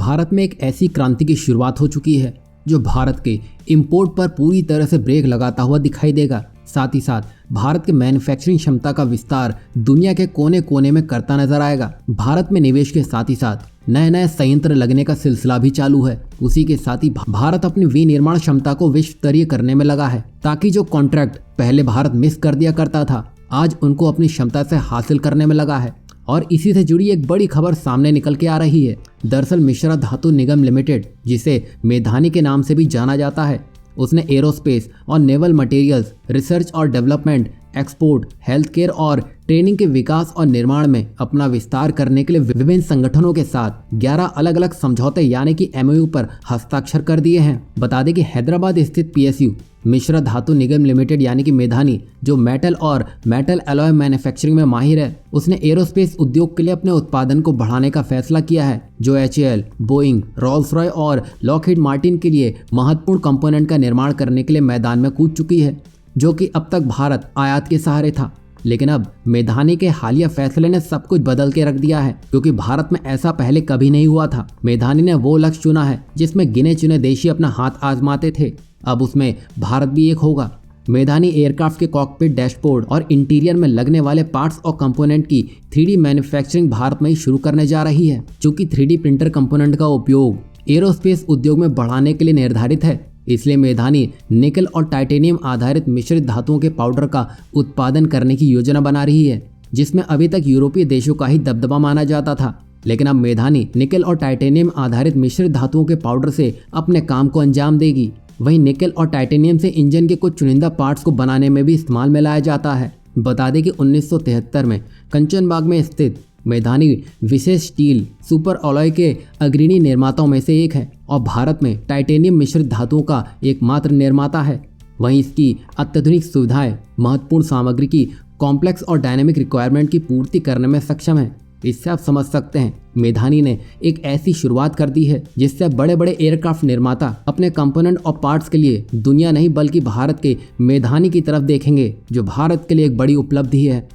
भारत में एक ऐसी क्रांति की शुरुआत हो चुकी है जो भारत के इंपोर्ट पर पूरी तरह से ब्रेक लगाता हुआ दिखाई देगा। साथ ही साथ भारत के मैन्युफैक्चरिंग क्षमता का विस्तार दुनिया के कोने कोने में करता नजर आएगा। भारत में निवेश के साथ ही साथ नए नए संयंत्र लगने का सिलसिला भी चालू है। उसी के साथ ही भारत अपनी विनिर्माण क्षमता को विश्व स्तरीय करने में लगा है, ताकि जो कॉन्ट्रैक्ट पहले भारत मिस कर दिया करता था, आज उनको अपनी क्षमता से हासिल करने में लगा है। और इसी से जुड़ी एक बड़ी खबर सामने निकल के आ रही है। दरअसल मिश्रा धातु निगम लिमिटेड, जिसे मेधानी के नाम से भी जाना जाता है, उसने एरोस्पेस और नेवल मटेरियल्स, रिसर्च और डेवलपमेंट, एक्सपोर्ट, हेल्थ केयर और ट्रेनिंग के विकास और निर्माण में अपना विस्तार करने के लिए विभिन्न संगठनों के साथ 11 अलग अलग समझौते यानी कि MOU पर हस्ताक्षर कर दिए हैं। बता दें कि हैदराबाद स्थित PSU मिश्रा धातु निगम लिमिटेड यानी कि मेधानी, जो मेटल और मेटल अलॉय मैन्युफैक्चरिंग में माहिर है, उसने एरोस्पेस उद्योग के लिए अपने उत्पादन को बढ़ाने का फैसला किया है, जो HAL, बोइंग, रोल्स रॉय और लॉकहीड मार्टिन के लिए महत्वपूर्ण कंपोनेंट का निर्माण करने के लिए मैदान में कूद चुकी है, जो कि अब तक भारत आयात के सहारे था। लेकिन अब मेधानी के हालिया फैसले ने सब कुछ बदल के रख दिया है, क्योंकि भारत में ऐसा पहले कभी नहीं हुआ था। मेधानी ने वो लक्ष्य चुना है जिसमें गिने चुने देशी अपना हाथ आजमाते थे, अब उसमें भारत भी एक होगा। मेधानी एयरक्राफ्ट के कॉकपिट, डैशबोर्ड और इंटीरियर में लगने वाले पार्ट्स और कंपोनेंट की 3D मैन्युफैक्चरिंग भारत में ही शुरू करने जा रही है। चूंकि 3D प्रिंटर कंपोनेंट का उपयोग एरोस्पेस उद्योग में बढ़ाने के लिए निर्धारित है, इसलिए मेधानी निकल और टाइटेनियम आधारित मिश्रित धातुओं के पाउडर का उत्पादन करने की योजना बना रही है, जिसमें अभी तक यूरोपीय देशों का ही दबदबा माना जाता था। लेकिन अब मेधानी निकल और टाइटेनियम आधारित मिश्रित धातुओं के पाउडर से अपने काम को अंजाम देगी। वहीं निकल और टाइटेनियम से इंजन के कुछ चुनिंदा पार्ट्स को बनाने में भी इस्तेमाल में लाया जाता है। बता दें कि 1973 में कंचनबाग में स्थित मेधानी विशेष स्टील सुपर अलॉय के अग्रणी निर्माताओं में से एक है और भारत में टाइटेनियम मिश्रित धातुओं का एकमात्र निर्माता है। वहीं इसकी अत्याधुनिक सुविधाएं महत्वपूर्ण सामग्री की कॉम्प्लेक्स और डायनेमिक रिक्वायरमेंट की पूर्ति करने में सक्षम है। इससे आप समझ सकते हैं मेधानी ने एक ऐसी शुरुआत कर दी है जिससे बड़े बड़े एयरक्राफ्ट निर्माता अपने कंपोनेंट और पार्ट्स के लिए दुनिया नहीं बल्कि भारत के मेधानी की तरफ देखेंगे, जो भारत के लिए एक बड़ी उपलब्धि है।